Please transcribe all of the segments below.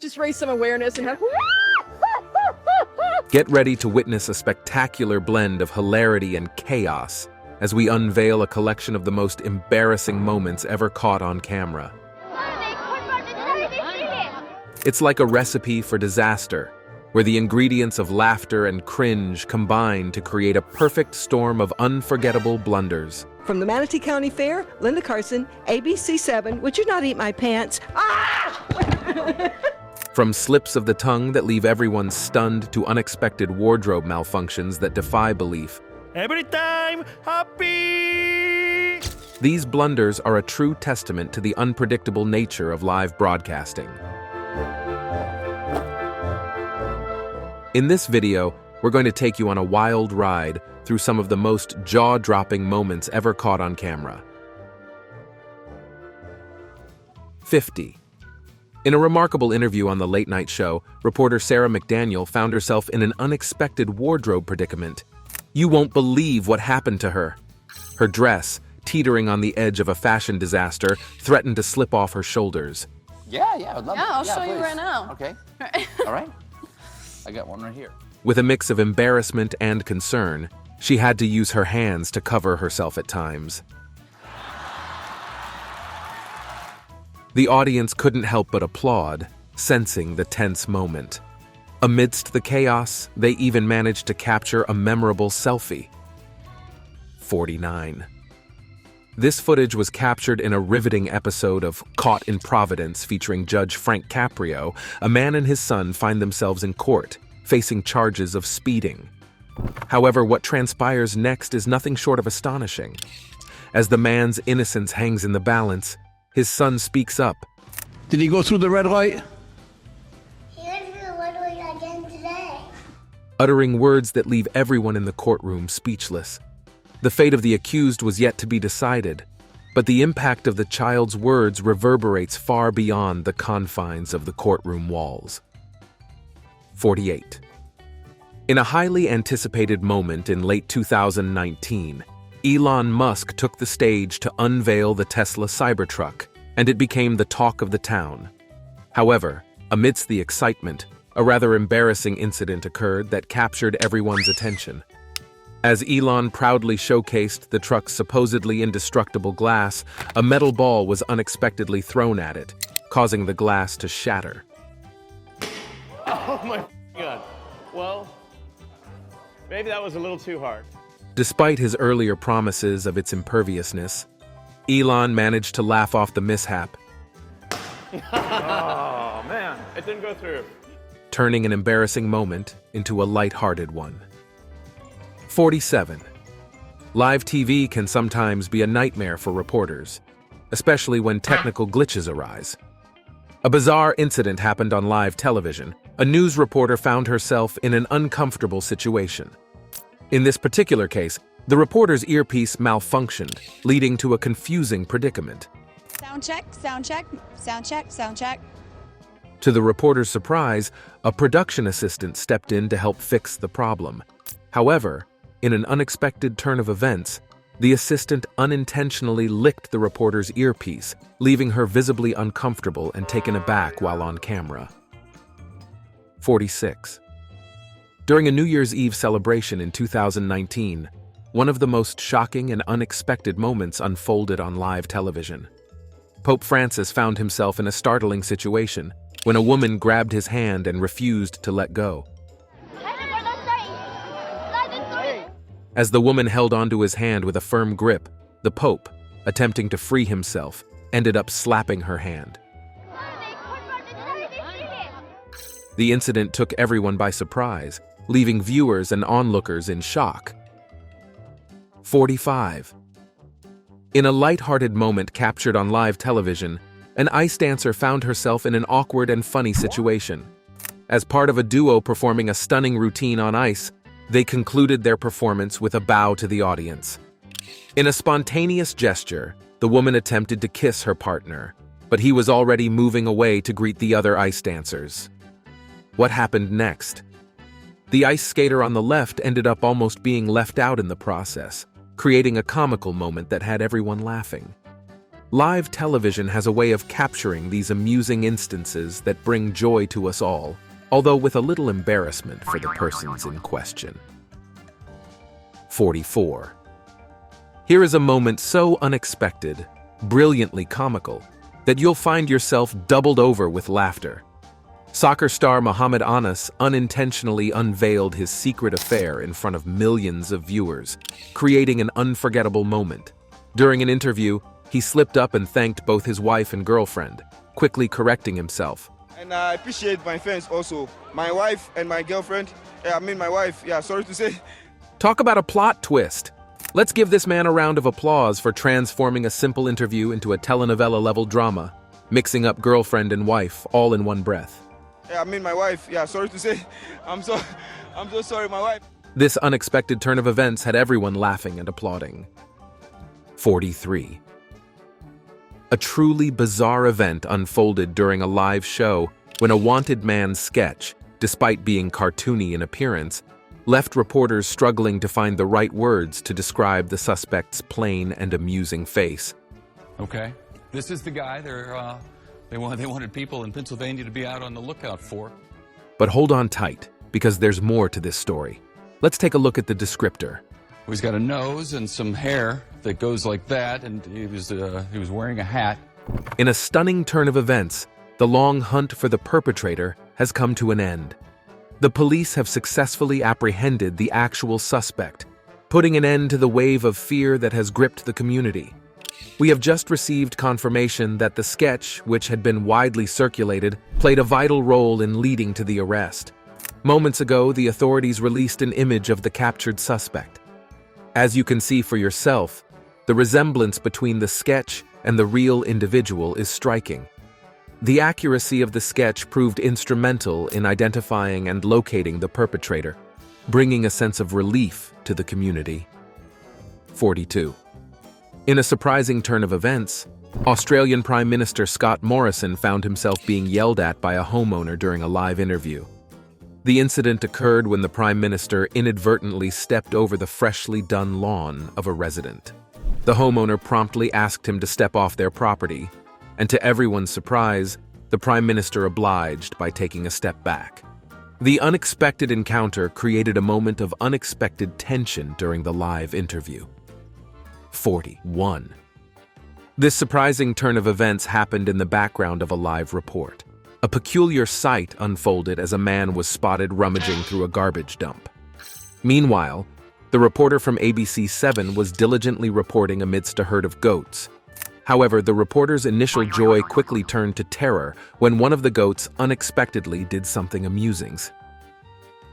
Just raise some awareness and have... Get ready to witness a spectacular blend of hilarity and chaos as we unveil a collection of the most embarrassing moments ever caught on camera. It's like a recipe for disaster, where the ingredients of laughter and cringe combine to create a perfect storm of unforgettable blunders. From the Manatee County Fair, Linda Carson, ABC7, Would You Not Eat My Pants? Ah! From slips of the tongue that leave everyone stunned to unexpected wardrobe malfunctions that defy belief. Every time happy! These blunders are a true testament to the unpredictable nature of live broadcasting. In this video, we're going to take you on a wild ride through some of the most jaw-dropping moments ever caught on camera. 50. In a remarkable interview on The Late Night Show, reporter Sarah McDaniel found herself in an unexpected wardrobe predicament. You won't believe what happened to her. Her dress, teetering on the edge of a fashion disaster, threatened to slip off her shoulders. Yeah, I'd love to. I'll show please. you right now. Okay. All right. I got one right here. With a mix of embarrassment and concern, she had to use her hands to cover herself at times. The audience couldn't help but applaud, sensing the tense moment. Amidst the chaos, they even managed to capture a memorable selfie. 49. This footage was captured in a riveting episode of Caught in Providence featuring Judge Frank Caprio. A man and his son find themselves in court, facing charges of speeding. However, what transpires next is nothing short of astonishing. As the man's innocence hangs in the balance, his son speaks up. Did he go through the red light? He went through the red light again today. Uttering words that leave everyone in the courtroom speechless. The fate of the accused was yet to be decided, but the impact of the child's words reverberates far beyond the confines of the courtroom walls. 48. In a highly anticipated moment in late 2019, Elon Musk took the stage to unveil the Tesla Cybertruck, and it became the talk of the town. However, amidst the excitement, a rather embarrassing incident occurred that captured everyone's attention. As Elon proudly showcased the truck's supposedly indestructible glass, a metal ball was unexpectedly thrown at it, causing the glass to shatter. Oh my God. Well, maybe that was a little too hard. Despite his earlier promises of its imperviousness, Elon managed to laugh off the mishap, Oh man, it didn't go through. turning an embarrassing moment into a lighthearted one. 47. Live TV can sometimes be a nightmare for reporters, especially when technical glitches arise. A bizarre incident happened on live television. A news reporter found herself in an uncomfortable situation. In this particular case, the reporter's earpiece malfunctioned, leading to a confusing predicament. Sound check, sound check, sound check, sound check. To the reporter's surprise, a production assistant stepped in to help fix the problem. However, in an unexpected turn of events, the assistant unintentionally licked the reporter's earpiece, leaving her visibly uncomfortable and taken aback while on camera. 46. During a New Year's Eve celebration in 2019, one of the most shocking and unexpected moments unfolded on live television. Pope Francis found himself in a startling situation when a woman grabbed his hand and refused to let go. As the woman held onto his hand with a firm grip, the Pope, attempting to free himself, ended up slapping her hand. The incident took everyone by surprise, leaving viewers and onlookers in shock. 45. In a lighthearted moment captured on live television, an ice dancer found herself in an awkward and funny situation. As part of a duo performing a stunning routine on ice, they concluded their performance with a bow to the audience. In a spontaneous gesture, the woman attempted to kiss her partner, but he was already moving away to greet the other ice dancers. What happened next? The ice skater on the left ended up almost being left out in the process, creating a comical moment that had everyone laughing. Live television has a way of capturing these amusing instances that bring joy to us all, although with a little embarrassment for the persons in question. 44. Here is a moment so unexpected, brilliantly comical, that you'll find yourself doubled over with laughter. Soccer star Muhammad Anas unintentionally unveiled his secret affair in front of millions of viewers, creating an unforgettable moment. During an interview, he slipped up and thanked both his wife and girlfriend, quickly correcting himself. And I appreciate my fans also. My wife and my girlfriend. My wife, sorry to say. Talk about a plot twist. Let's give this man a round of applause for transforming a simple interview into a telenovela-level drama, mixing up girlfriend and wife all in one breath. My wife, sorry to say. I'm so sorry, my wife. This unexpected turn of events had everyone laughing and applauding. 43. A truly bizarre event unfolded during a live show when a wanted man's sketch, despite being cartoony in appearance, left reporters struggling to find the right words to describe the suspect's plain and amusing face. Okay, this is the guy they wanted people in Pennsylvania to be out on the lookout for. But hold on tight, because there's more to this story. Let's take a look at the descriptor. He's got a nose and some hair that goes like that, and he was wearing a hat. In a stunning turn of events, the long hunt for the perpetrator has come to an end. The police have successfully apprehended the actual suspect, putting an end to the wave of fear that has gripped the community. We have just received confirmation that the sketch, which had been widely circulated, played a vital role in leading to the arrest. Moments ago, the authorities released an image of the captured suspect. As you can see for yourself, the resemblance between the sketch and the real individual is striking. The accuracy of the sketch proved instrumental in identifying and locating the perpetrator, bringing a sense of relief to the community. 42. In a surprising turn of events, Australian Prime Minister Scott Morrison found himself being yelled at by a homeowner during a live interview. The incident occurred when the Prime Minister inadvertently stepped over the freshly done lawn of a resident. The homeowner promptly asked him to step off their property, and to everyone's surprise, the Prime Minister obliged by taking a step back. The unexpected encounter created a moment of unexpected tension during the live interview. 41. This surprising turn of events happened in the background of a live report. A peculiar sight unfolded as a man was spotted rummaging through a garbage dump. Meanwhile, the reporter from ABC 7 was diligently reporting amidst a herd of goats. However, the reporter's initial joy quickly turned to terror when one of the goats unexpectedly did something amusing.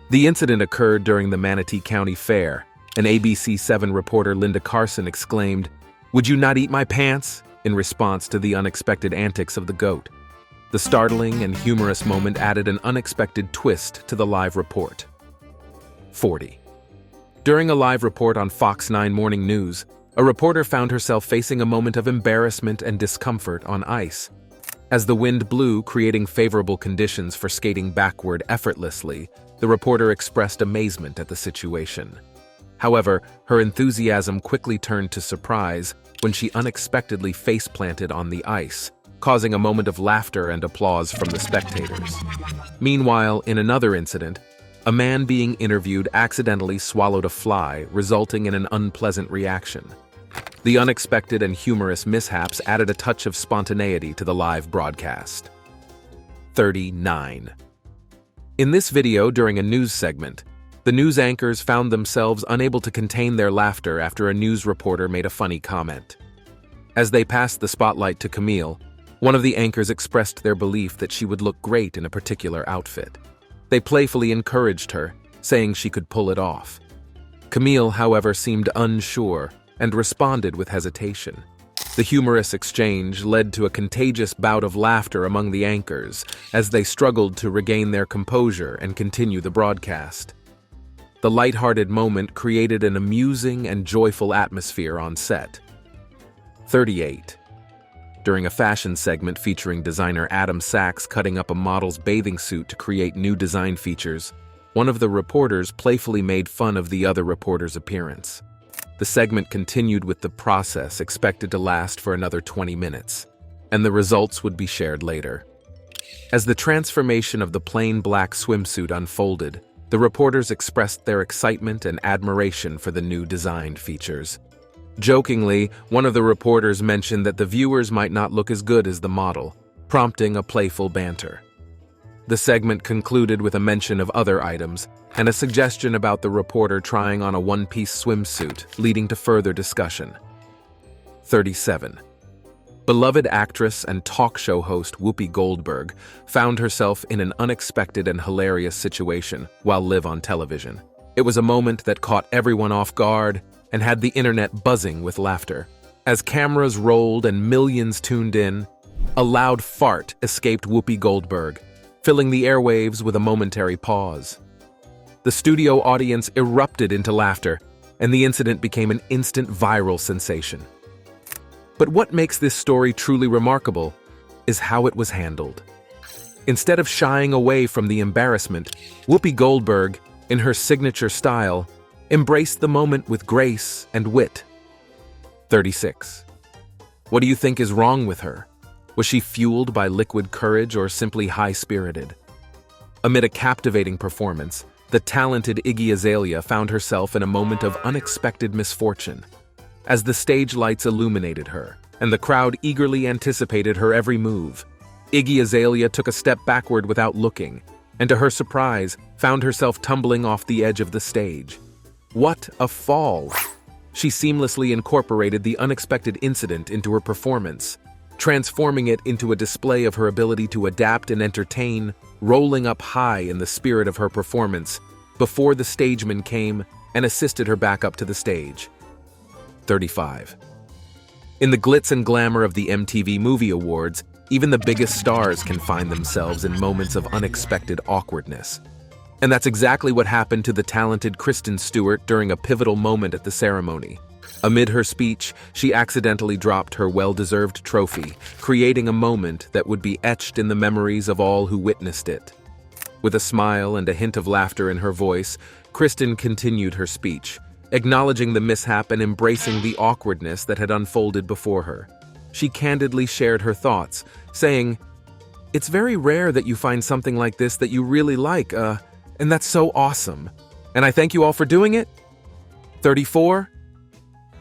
The incident occurred during the Manatee County Fair, and ABC 7 reporter Linda Carson exclaimed, "Would you not eat my pants?" in response to the unexpected antics of the goat. The startling and humorous moment added an unexpected twist to the live report. 40. During a live report on Fox 9 Morning News, a reporter found herself facing a moment of embarrassment and discomfort on ice. As the wind blew, creating favorable conditions for skating backward effortlessly, the reporter expressed amazement at the situation. However, her enthusiasm quickly turned to surprise when she unexpectedly face-planted on the ice, causing a moment of laughter and applause from the spectators. Meanwhile, in another incident, a man being interviewed accidentally swallowed a fly, resulting in an unpleasant reaction. The unexpected and humorous mishaps added a touch of spontaneity to the live broadcast. 39. In this video during a news segment, the news anchors found themselves unable to contain their laughter after a news reporter made a funny comment. As they passed the spotlight to Camille, one of the anchors expressed their belief that she would look great in a particular outfit. They playfully encouraged her, saying she could pull it off. Camille, however, seemed unsure and responded with hesitation. The humorous exchange led to a contagious bout of laughter among the anchors as they struggled to regain their composure and continue the broadcast. The lighthearted moment created an amusing and joyful atmosphere on set. 38. During a fashion segment featuring designer Adam Sachs cutting up a model's bathing suit to create new design features, one of the reporters playfully made fun of the other reporter's appearance. The segment continued with the process expected to last for another 20 minutes, and the results would be shared later. As the transformation of the plain black swimsuit unfolded, the reporters expressed their excitement and admiration for the new designed features. Jokingly, one of the reporters mentioned that the viewers might not look as good as the model, prompting a playful banter. The segment concluded with a mention of other items and a suggestion about the reporter trying on a one-piece swimsuit, leading to further discussion. 37. Beloved actress and talk show host Whoopi Goldberg found herself in an unexpected and hilarious situation while live on television. It was a moment that caught everyone off guard and had the internet buzzing with laughter. As cameras rolled and millions tuned in, a loud fart escaped Whoopi Goldberg, filling the airwaves with a momentary pause. The studio audience erupted into laughter, and the incident became an instant viral sensation. But what makes this story truly remarkable is how it was handled. Instead of shying away from the embarrassment, Whoopi Goldberg, in her signature style, embraced the moment with grace and wit. 36. What do you think is wrong with her? Was she fueled by liquid courage or simply high-spirited? Amid a captivating performance, the talented Iggy Azalea found herself in a moment of unexpected misfortune. As the stage lights illuminated her, and the crowd eagerly anticipated her every move, Iggy Azalea took a step backward without looking, and to her surprise, found herself tumbling off the edge of the stage. What a fall! She seamlessly incorporated the unexpected incident into her performance, transforming it into a display of her ability to adapt and entertain, rolling up high in the spirit of her performance before the stageman came and assisted her back up to the stage. 35. In the glitz and glamour of the MTV Movie Awards, even the biggest stars can find themselves in moments of unexpected awkwardness. And that's exactly what happened to the talented Kristen Stewart during a pivotal moment at the ceremony. Amid her speech, she accidentally dropped her well-deserved trophy, creating a moment that would be etched in the memories of all who witnessed it. With a smile and a hint of laughter in her voice, Kristen continued her speech, acknowledging the mishap and embracing the awkwardness that had unfolded before her. She candidly shared her thoughts, saying, "It's very rare that you find something like this that you really like, and that's so awesome. And I thank you all for doing it." 34.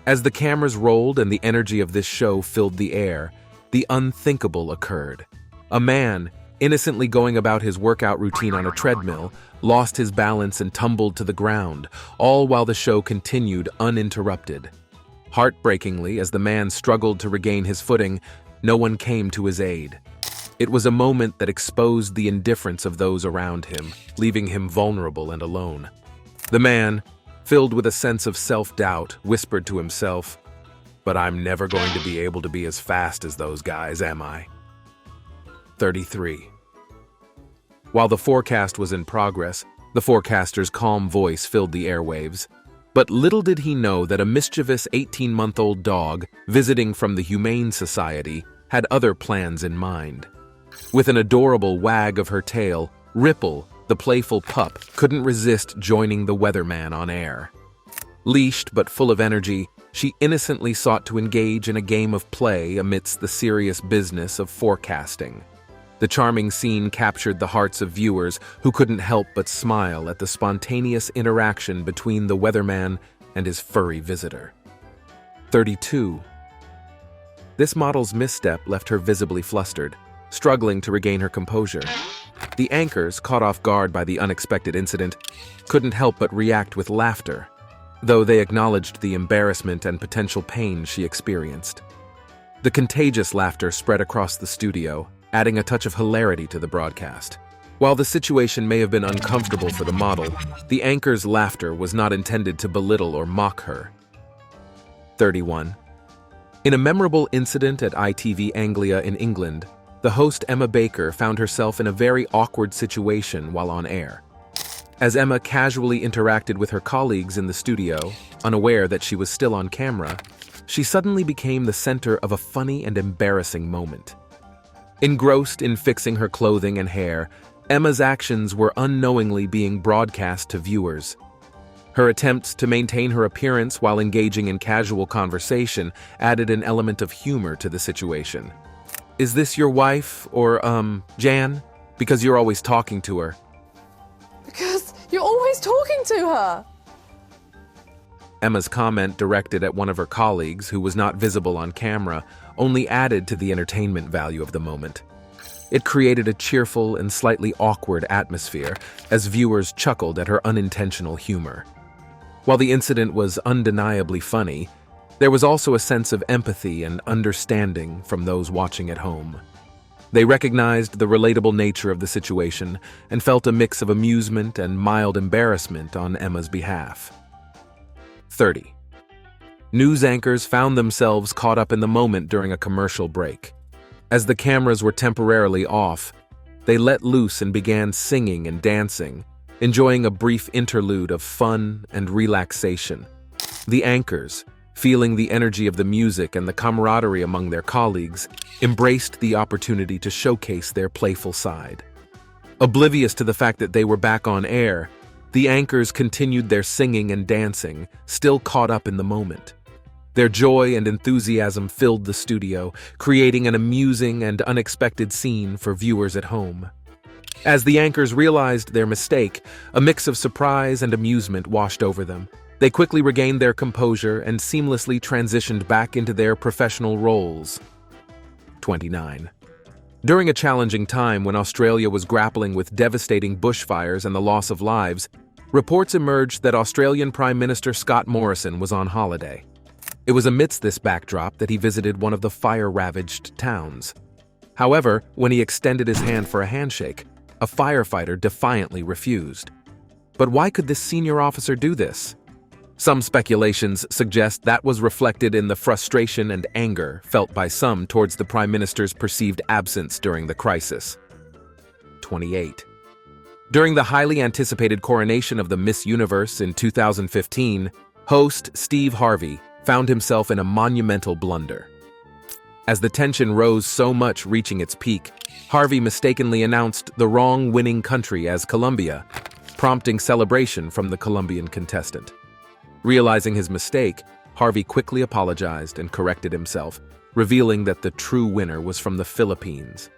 As the cameras rolled and the energy of this show filled the air, the unthinkable occurred. A man, innocently going about his workout routine on a treadmill, lost his balance and tumbled to the ground, all while the show continued uninterrupted. Heartbreakingly, as the man struggled to regain his footing, no one came to his aid. It was a moment that exposed the indifference of those around him, leaving him vulnerable and alone. The man, filled with a sense of self-doubt, whispered to himself, "But I'm never going to be able to be as fast as those guys, am I?" 33. While the forecast was in progress, the forecaster's calm voice filled the airwaves. But little did he know that a mischievous 18-month-old dog, visiting from the Humane Society, had other plans in mind. With an adorable wag of her tail, Ripple, the playful pup, couldn't resist joining the weatherman on air. Leashed but full of energy, she innocently sought to engage in a game of play amidst the serious business of forecasting. The charming scene captured the hearts of viewers who couldn't help but smile at the spontaneous interaction between the weatherman and his furry visitor. 32. This model's misstep left her visibly flustered, struggling to regain her composure. The anchors, caught off guard by the unexpected incident, couldn't help but react with laughter, though they acknowledged the embarrassment and potential pain she experienced. The contagious laughter spread across the studio, adding a touch of hilarity to the broadcast. While the situation may have been uncomfortable for the model, the anchor's laughter was not intended to belittle or mock her. 31. In a memorable incident at ITV Anglia in England, the host Emma Baker found herself in a very awkward situation while on air. As Emma casually interacted with her colleagues in the studio, unaware that she was still on camera, she suddenly became the center of a funny and embarrassing moment. Engrossed in fixing her clothing and hair, Emma's actions were unknowingly being broadcast to viewers. Her attempts to maintain her appearance while engaging in casual conversation added an element of humor to the situation. "Is this your wife, or, Jan? Because you're always talking to her." Because you're always talking to her. Emma's comment, directed at one of her colleagues who was not visible on camera, only added to the entertainment value of the moment. It created a cheerful and slightly awkward atmosphere as viewers chuckled at her unintentional humor. While the incident was undeniably funny, there was also a sense of empathy and understanding from those watching at home. They recognized the relatable nature of the situation and felt a mix of amusement and mild embarrassment on Emma's behalf. 30. News anchors found themselves caught up in the moment during a commercial break. As the cameras were temporarily off, they let loose and began singing and dancing, enjoying a brief interlude of fun and relaxation. The anchors, feeling the energy of the music and the camaraderie among their colleagues, embraced the opportunity to showcase their playful side. Oblivious to the fact that they were back on air, the anchors continued their singing and dancing, still caught up in the moment. Their joy and enthusiasm filled the studio, creating an amusing and unexpected scene for viewers at home. As the anchors realized their mistake, a mix of surprise and amusement washed over them. They quickly regained their composure and seamlessly transitioned back into their professional roles. 29. During a challenging time when Australia was grappling with devastating bushfires and the loss of lives, reports emerged that Australian Prime Minister Scott Morrison was on holiday. It was amidst this backdrop that he visited one of the fire-ravaged towns. However, when he extended his hand for a handshake, a firefighter defiantly refused. But why could this senior officer do this? Some speculations suggest that was reflected in the frustration and anger felt by some towards the Prime Minister's perceived absence during the crisis. 28. During the highly anticipated coronation of the Miss Universe in 2015, host Steve Harvey found himself in a monumental blunder. As the tension rose so much, reaching its peak, Harvey mistakenly announced the wrong winning country as Colombia, prompting celebration from the Colombian contestant. Realizing his mistake, Harvey quickly apologized and corrected himself, revealing that the true winner was from the Philippines.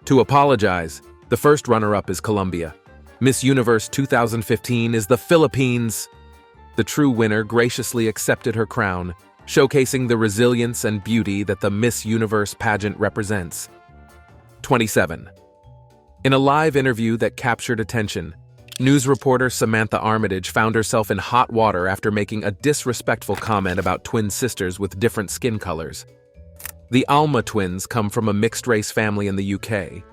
To apologize, the first runner-up is Colombia. Miss Universe 2015 is the Philippines. The true winner graciously accepted her crown, showcasing the resilience and beauty that the Miss Universe pageant represents. 27. In a live interview that captured attention, news reporter Samantha Armitage found herself in hot water after making a disrespectful comment about twin sisters with different skin colors. The Alma twins come from a mixed-race family in the UK.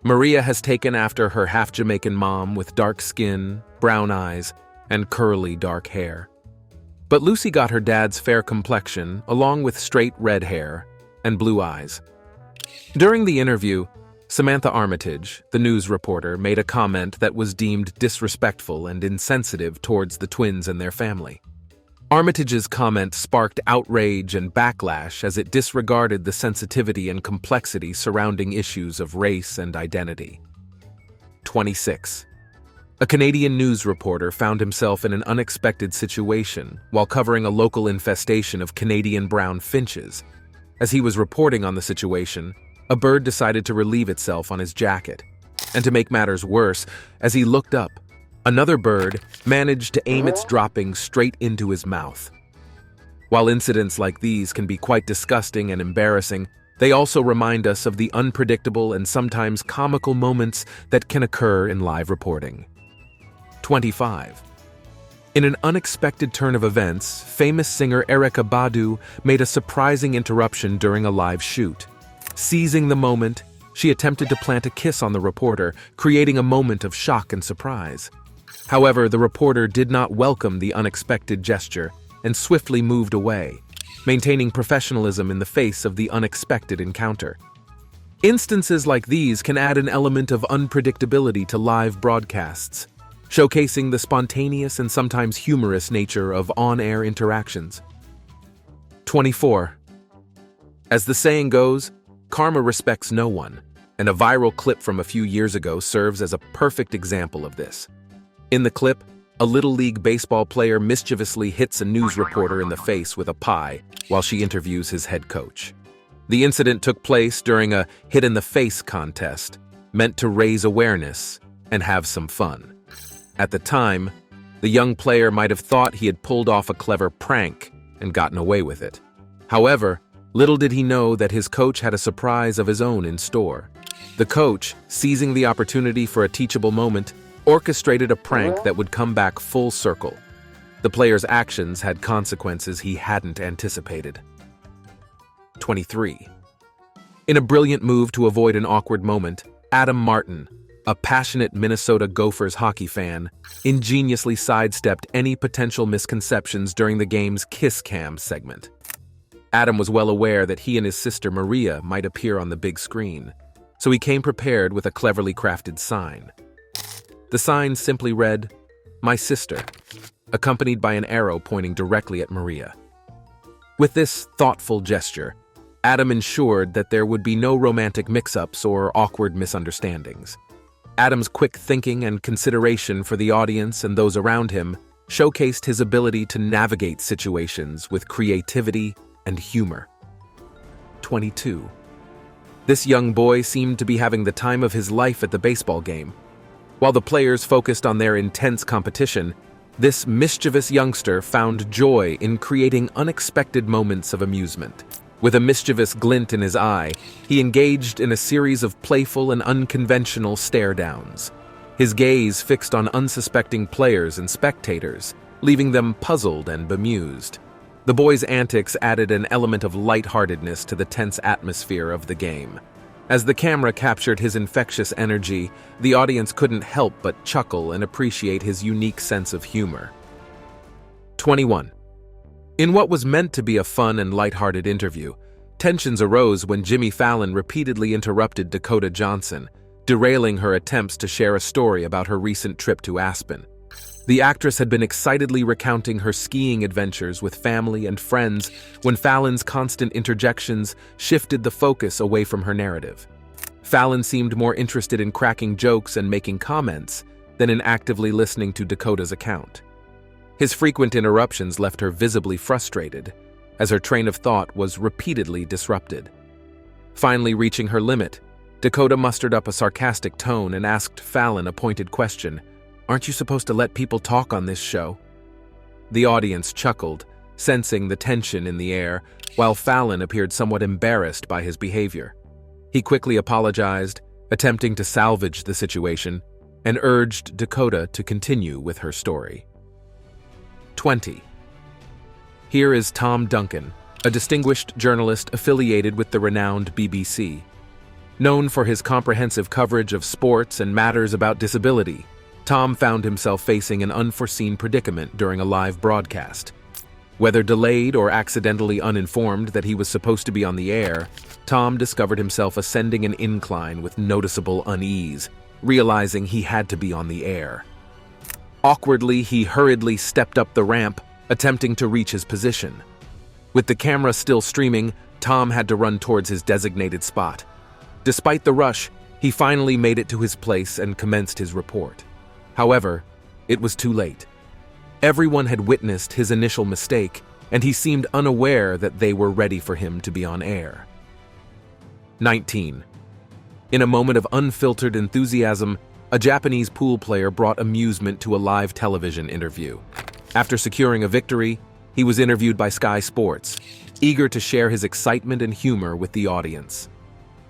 Maria has taken after her half-Jamaican mom with dark skin, brown eyes, and curly dark hair. But Lucy got her dad's fair complexion, along with straight red hair and blue eyes. During the interview, Samantha Armitage, the news reporter, made a comment that was deemed disrespectful and insensitive towards the twins and their family. Armitage's comment sparked outrage and backlash as it disregarded the sensitivity and complexity surrounding issues of race and identity. 26. A Canadian news reporter found himself in an unexpected situation while covering a local infestation of Canadian brown finches. As he was reporting on the situation, a bird decided to relieve itself on his jacket. And to make matters worse, as he looked up, another bird managed to aim its droppings straight into his mouth. While incidents like these can be quite disgusting and embarrassing, they also remind us of the unpredictable and sometimes comical moments that can occur in live reporting. 25. In an unexpected turn of events, famous singer Erykah Badu made a surprising interruption during a live shoot. Seizing the moment, she attempted to plant a kiss on the reporter, creating a moment of shock and surprise. However, the reporter did not welcome the unexpected gesture and swiftly moved away, maintaining professionalism in the face of the unexpected encounter. Instances like these can add an element of unpredictability to live broadcasts, showcasing the spontaneous and sometimes humorous nature of on-air interactions. 24. As the saying goes, karma respects no one, and a viral clip from a few years ago serves as a perfect example of this. In the clip, a Little League baseball player mischievously hits a news reporter in the face with a pie while she interviews his head coach. The incident took place during a hit-in-the-face contest meant to raise awareness and have some fun. At the time, the young player might have thought he had pulled off a clever prank and gotten away with it. However, little did he know that his coach had a surprise of his own in store. The coach, seizing the opportunity for a teachable moment, orchestrated a prank that would come back full circle. The player's actions had consequences he hadn't anticipated. 23. In a brilliant move to avoid an awkward moment, Adam Martin, a passionate Minnesota Gophers hockey fan, ingeniously sidestepped any potential misconceptions during the game's Kiss Cam segment. Adam was well aware that he and his sister Maria might appear on the big screen, so he came prepared with a cleverly crafted sign. The sign simply read, "My sister," accompanied by an arrow pointing directly at Maria. With this thoughtful gesture, Adam ensured that there would be no romantic mix-ups or awkward misunderstandings. Adam's quick thinking and consideration for the audience and those around him showcased his ability to navigate situations with creativity and humor. 22. This young boy seemed to be having the time of his life at the baseball game. While the players focused on their intense competition, this mischievous youngster found joy in creating unexpected moments of amusement. With a mischievous glint in his eye, he engaged in a series of playful and unconventional stare-downs. His gaze fixed on unsuspecting players and spectators, leaving them puzzled and bemused. The boy's antics added an element of lightheartedness to the tense atmosphere of the game. As the camera captured his infectious energy, the audience couldn't help but chuckle and appreciate his unique sense of humor. 21. In what was meant to be a fun and lighthearted interview, tensions arose when Jimmy Fallon repeatedly interrupted Dakota Johnson, derailing her attempts to share a story about her recent trip to Aspen. The actress had been excitedly recounting her skiing adventures with family and friends when Fallon's constant interjections shifted the focus away from her narrative. Fallon seemed more interested in cracking jokes and making comments than in actively listening to Dakota's account. His frequent interruptions left her visibly frustrated, as her train of thought was repeatedly disrupted. Finally reaching her limit, Dakota mustered up a sarcastic tone and asked Fallon a pointed question, "Aren't you supposed to let people talk on this show?" The audience chuckled, sensing the tension in the air, while Fallon appeared somewhat embarrassed by his behavior. He quickly apologized, attempting to salvage the situation, and urged Dakota to continue with her story. 20. Here is Tom Duncan, a distinguished journalist affiliated with the renowned BBC. Known for his comprehensive coverage of sports and matters about disability, Tom found himself facing an unforeseen predicament during a live broadcast. Whether delayed or accidentally uninformed that he was supposed to be on the air, Tom discovered himself ascending an incline with noticeable unease, realizing he had to be on the air. Awkwardly, he hurriedly stepped up the ramp, attempting to reach his position. With the camera still streaming, Tom had to run towards his designated spot. Despite the rush, he finally made it to his place and commenced his report. However, it was too late. Everyone had witnessed his initial mistake, and he seemed unaware that they were ready for him to be on air. 19. In a moment of unfiltered enthusiasm, a Japanese pool player brought amusement to a live television interview. After securing a victory, he was interviewed by Sky Sports, eager to share his excitement and humor with the audience.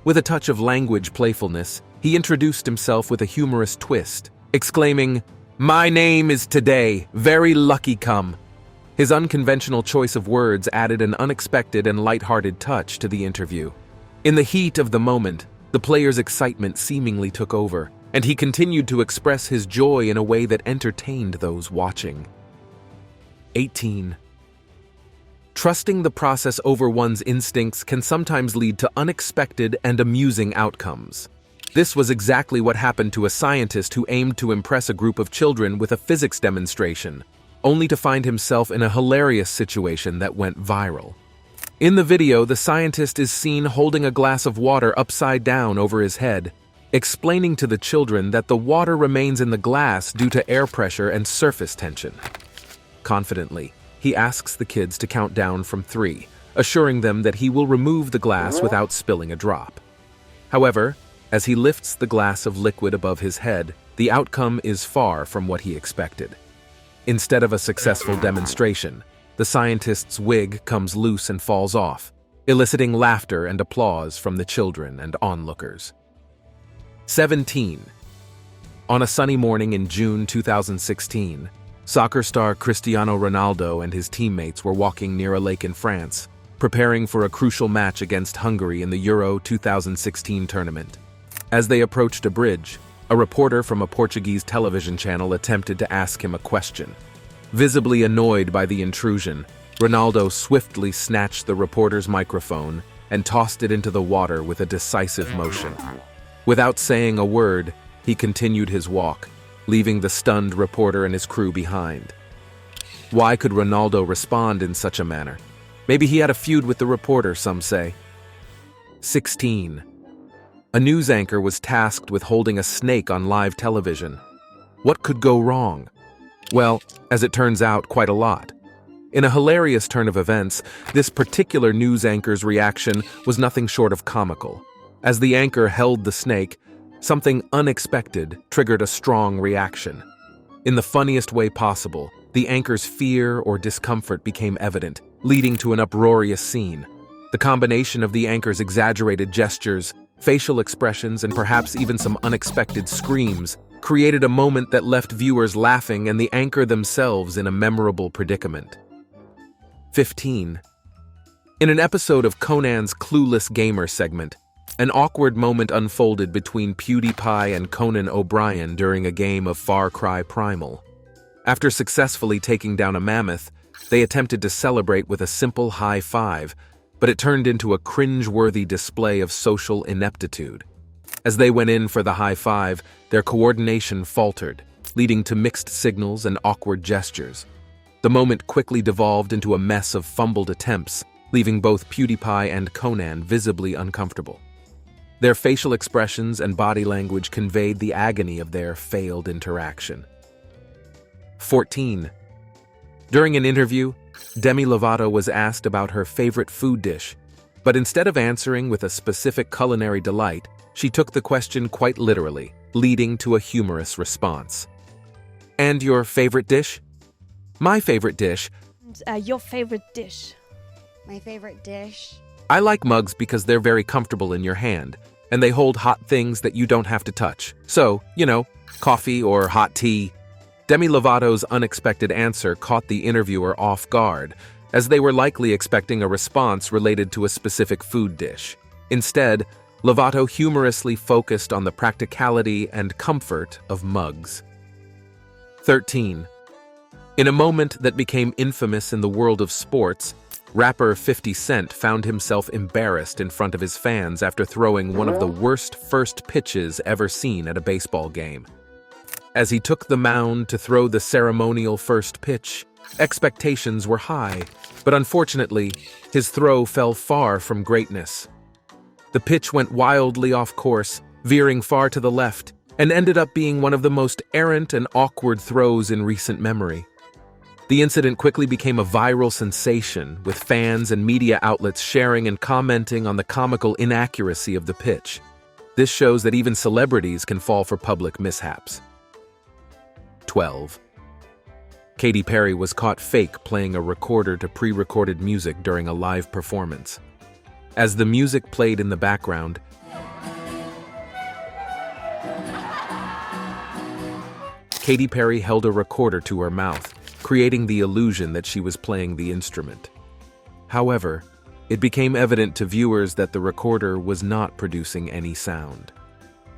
With a touch of language playfulness, he introduced himself with a humorous twist, exclaiming, "My name is Today, very lucky come." His unconventional choice of words added an unexpected and lighthearted touch to the interview. In the heat of the moment, the player's excitement seemingly took over, and he continued to express his joy in a way that entertained those watching. 18. Trusting the process over one's instincts can sometimes lead to unexpected and amusing outcomes. This was exactly what happened to a scientist who aimed to impress a group of children with a physics demonstration, only to find himself in a hilarious situation that went viral. In the video, the scientist is seen holding a glass of water upside down over his head. explaining to the children that the water remains in the glass due to air pressure and surface tension. Confidently, he asks the kids to count down from 3, assuring them that he will remove the glass without spilling a drop. However, as he lifts the glass of liquid above his head, the outcome is far from what he expected. Instead of a successful demonstration, the scientist's wig comes loose and falls off, eliciting laughter and applause from the children and onlookers. 17. On a sunny morning in June 2016, soccer star Cristiano Ronaldo and his teammates were walking near a lake in France, preparing for a crucial match against Hungary in the Euro 2016 tournament. As they approached a bridge, a reporter from a Portuguese television channel attempted to ask him a question. Visibly annoyed by the intrusion, Ronaldo swiftly snatched the reporter's microphone and tossed it into the water with a decisive motion. Without saying a word, he continued his walk, leaving the stunned reporter and his crew behind. Why could Ronaldo respond in such a manner? Maybe he had a feud with the reporter, some say. 16. A news anchor was tasked with holding a snake on live television. What could go wrong? Well, as it turns out, quite a lot. In a hilarious turn of events, this particular news anchor's reaction was nothing short of comical. As the anchor held the snake, something unexpected triggered a strong reaction. In the funniest way possible, the anchor's fear or discomfort became evident, leading to an uproarious scene. The combination of the anchor's exaggerated gestures, facial expressions, and perhaps even some unexpected screams created a moment that left viewers laughing and the anchor themselves in a memorable predicament. 15. In an episode of Conan's Clueless Gamer segment, an awkward moment unfolded between PewDiePie and Conan O'Brien during a game of Far Cry Primal. After successfully taking down a mammoth, they attempted to celebrate with a simple high five, but it turned into a cringe-worthy display of social ineptitude. As they went in for the high five, their coordination faltered, leading to mixed signals and awkward gestures. The moment quickly devolved into a mess of fumbled attempts, leaving both PewDiePie and Conan visibly uncomfortable. Their facial expressions and body language conveyed the agony of their failed interaction. 14. During an interview, Demi Lovato was asked about her favorite food dish, but instead of answering with a specific culinary delight, she took the question quite literally, leading to a humorous response. "And your favorite dish?" "My favorite dish." Your favorite dish? My favorite dish? "I like mugs because they're very comfortable in your hand, and they hold hot things that you don't have to touch. So, coffee or hot tea." Demi Lovato's unexpected answer caught the interviewer off guard, as they were likely expecting a response related to a specific food dish. Instead, Lovato humorously focused on the practicality and comfort of mugs. 13. In a moment that became infamous in the world of sports, rapper 50 Cent found himself embarrassed in front of his fans after throwing one of the worst first pitches ever seen at a baseball game. As he took the mound to throw the ceremonial first pitch, expectations were high, but unfortunately, his throw fell far from greatness. The pitch went wildly off course, veering far to the left, and ended up being one of the most errant and awkward throws in recent memory. The incident quickly became a viral sensation, with fans and media outlets sharing and commenting on the comical inaccuracy of the pitch. This shows that even celebrities can fall for public mishaps. 12. Katy Perry was caught fake playing a recorder to pre-recorded music during a live performance. As the music played in the background, Katy Perry held a recorder to her mouth, creating the illusion that she was playing the instrument. However, it became evident to viewers that the recorder was not producing any sound.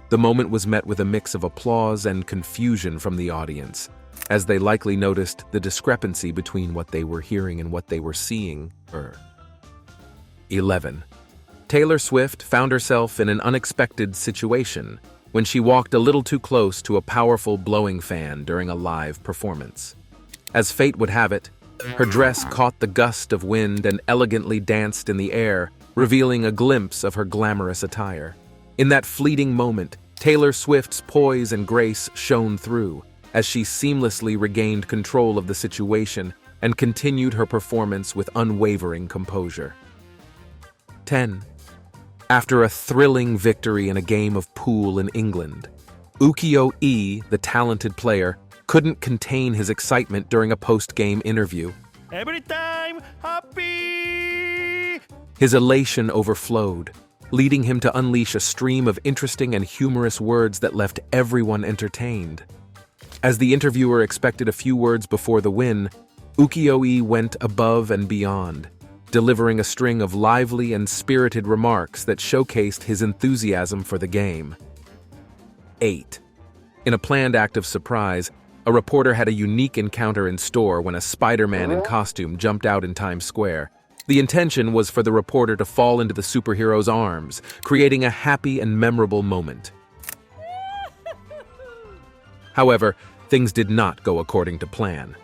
The moment was met with a mix of applause and confusion from the audience, as they likely noticed the discrepancy between what they were hearing and what they were seeing. 11. Taylor Swift found herself in an unexpected situation when she walked a little too close to a powerful blowing fan during a live performance. As fate would have it, her dress caught the gust of wind and elegantly danced in the air, revealing a glimpse of her glamorous attire. In that fleeting moment, Taylor Swift's poise and grace shone through as she seamlessly regained control of the situation and continued her performance with unwavering composure. 10. After a thrilling victory in a game of pool in England, Ukio E, the talented player, couldn't contain his excitement during a post-game interview. Every time happy! His elation overflowed, leading him to unleash a stream of interesting and humorous words that left everyone entertained. As the interviewer expected a few words before the win, Ukio E went above and beyond, delivering a string of lively and spirited remarks that showcased his enthusiasm for the game. 8. In a planned act of surprise, a reporter had a unique encounter in store when a Spider-Man in costume jumped out in Times Square. The intention was for the reporter to fall into the superhero's arms, creating a happy and memorable moment. However, things did not go according to plan.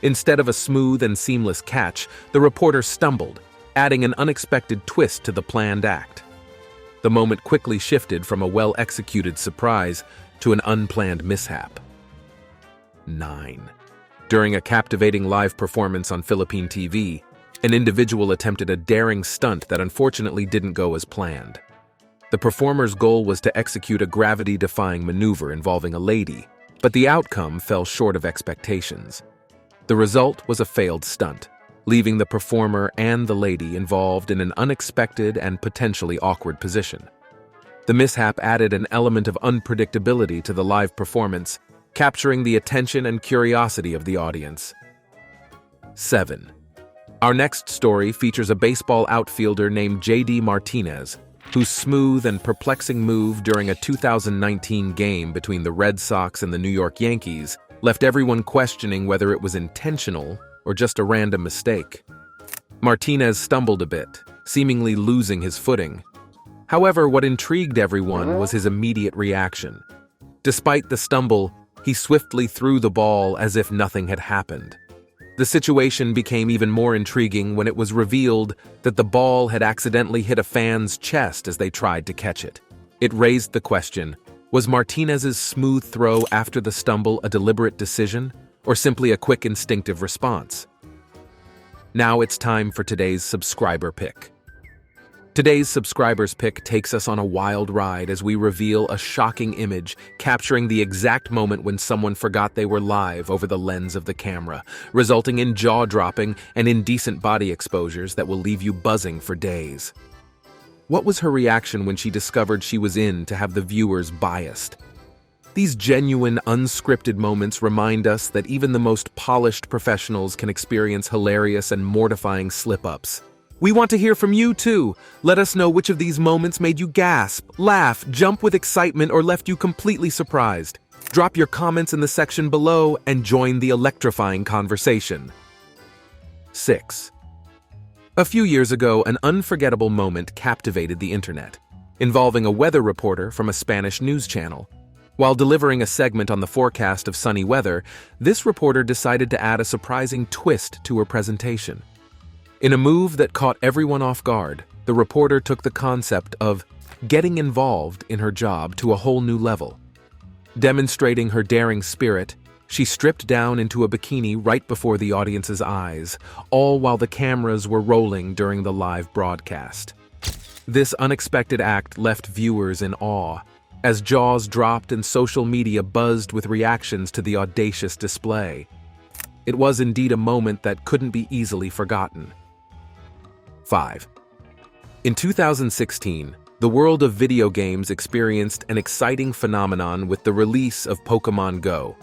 Instead of a smooth and seamless catch, the reporter stumbled, adding an unexpected twist to the planned act. The moment quickly shifted from a well-executed surprise to an unplanned mishap. 9. During a captivating live performance on Philippine TV, an individual attempted a daring stunt that unfortunately didn't go as planned. The performer's goal was to execute a gravity-defying maneuver involving a lady, but the outcome fell short of expectations. The result was a failed stunt, leaving the performer and the lady involved in an unexpected and potentially awkward position. The mishap added an element of unpredictability to the live performance, capturing the attention and curiosity of the audience. 7. Our next story features a baseball outfielder named J.D. Martinez, whose smooth and perplexing move during a 2019 game between the Red Sox and the New York Yankees left everyone questioning whether it was intentional or just a random mistake. Martinez stumbled a bit, seemingly losing his footing. However, what intrigued everyone was his immediate reaction. Despite the stumble, he swiftly threw the ball as if nothing had happened. The situation became even more intriguing when it was revealed that the ball had accidentally hit a fan's chest as they tried to catch it. It raised the question, was Martinez's smooth throw after the stumble a deliberate decision, or simply a quick instinctive response? Now it's time for today's subscriber pick. Today's subscriber's pick takes us on a wild ride as we reveal a shocking image capturing the exact moment when someone forgot they were live over the lens of the camera, resulting in jaw-dropping and indecent body exposures that will leave you buzzing for days. What was her reaction when she discovered she was in to have the viewers biased? These genuine, unscripted moments remind us that even the most polished professionals can experience hilarious and mortifying slip-ups. We want to hear from you too. Let us know which of these moments made you gasp, laugh, jump with excitement, or left you completely surprised. Drop your comments in the section below and join the electrifying conversation. 6. A few years ago, an unforgettable moment captivated the internet, involving a weather reporter from a Spanish news channel. While delivering a segment on the forecast of sunny weather, this reporter decided to add a surprising twist to her presentation. In a move that caught everyone off guard, the reporter took the concept of getting involved in her job to a whole new level. Demonstrating her daring spirit, she stripped down into a bikini right before the audience's eyes, all while the cameras were rolling during the live broadcast. This unexpected act left viewers in awe, as jaws dropped and social media buzzed with reactions to the audacious display. It was indeed a moment that couldn't be easily forgotten. 5. In 2016, the world of video games experienced an exciting phenomenon with the release of Pokémon Go.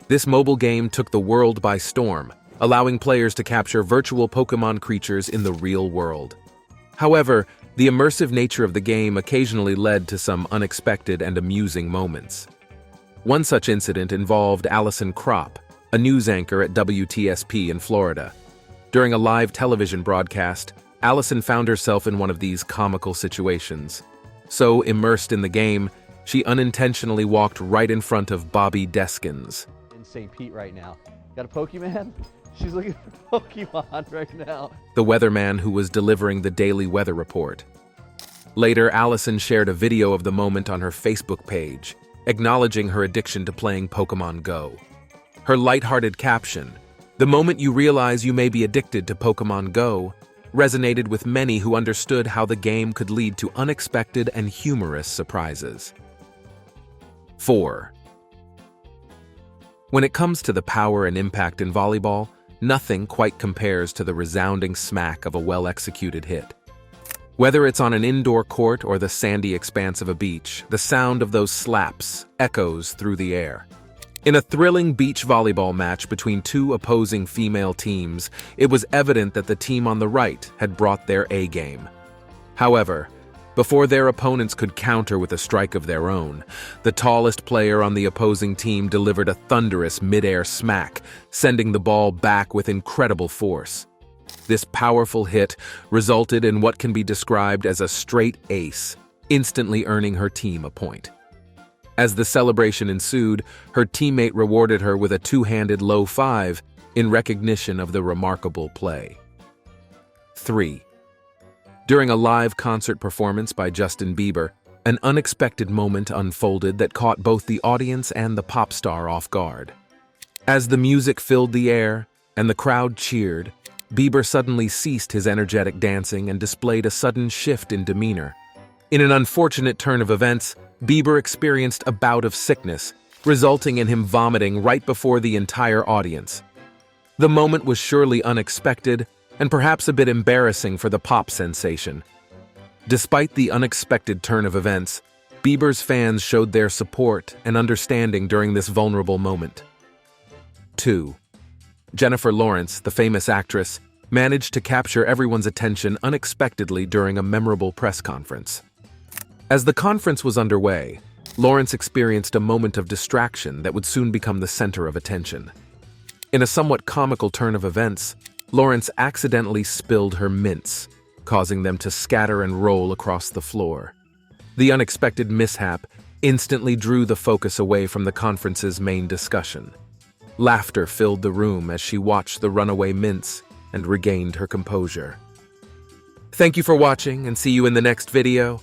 This mobile game took the world by storm, allowing players to capture virtual Pokémon creatures in the real world. However, the immersive nature of the game occasionally led to some unexpected and amusing moments. One such incident involved Allison Kropp, a news anchor at WTSP in Florida. During a live television broadcast, Allison found herself in one of these comical situations. So immersed in the game, she unintentionally walked right in front of Bobby Deskins. In St. Pete right now. Got a Pokemon? She's looking for Pokemon right now. The weatherman who was delivering the daily weather report. Later, Allison shared a video of the moment on her Facebook page, acknowledging her addiction to playing Pokemon Go. Her lighthearted caption, "The moment you realize you may be addicted to Pokemon Go," resonated with many who understood how the game could lead to unexpected and humorous surprises. 4. When it comes to the power and impact in volleyball, nothing quite compares to the resounding smack of a well-executed hit. Whether it's on an indoor court or the sandy expanse of a beach, the sound of those slaps echoes through the air. In a thrilling beach volleyball match between two opposing female teams, it was evident that the team on the right had brought their A game. However, before their opponents could counter with a strike of their own, the tallest player on the opposing team delivered a thunderous mid-air smack, sending the ball back with incredible force. This powerful hit resulted in what can be described as a straight ace, instantly earning her team a point. As the celebration ensued, her teammate rewarded her with a two-handed low five in recognition of the remarkable play. 3. During a live concert performance by Justin Bieber, an unexpected moment unfolded that caught both the audience and the pop star off guard. As the music filled the air and the crowd cheered, Bieber suddenly ceased his energetic dancing and displayed a sudden shift in demeanor. In an unfortunate turn of events, Bieber experienced a bout of sickness, resulting in him vomiting right before the entire audience. The moment was surely unexpected and perhaps a bit embarrassing for the pop sensation. Despite the unexpected turn of events, Bieber's fans showed their support and understanding during this vulnerable moment. 2. Jennifer Lawrence, the famous actress, managed to capture everyone's attention unexpectedly during a memorable press conference. As the conference was underway, Lawrence experienced a moment of distraction that would soon become the center of attention. In a somewhat comical turn of events, Lawrence accidentally spilled her mints, causing them to scatter and roll across the floor. The unexpected mishap instantly drew the focus away from the conference's main discussion. Laughter filled the room as she watched the runaway mints and regained her composure. Thank you for watching, and see you in the next video.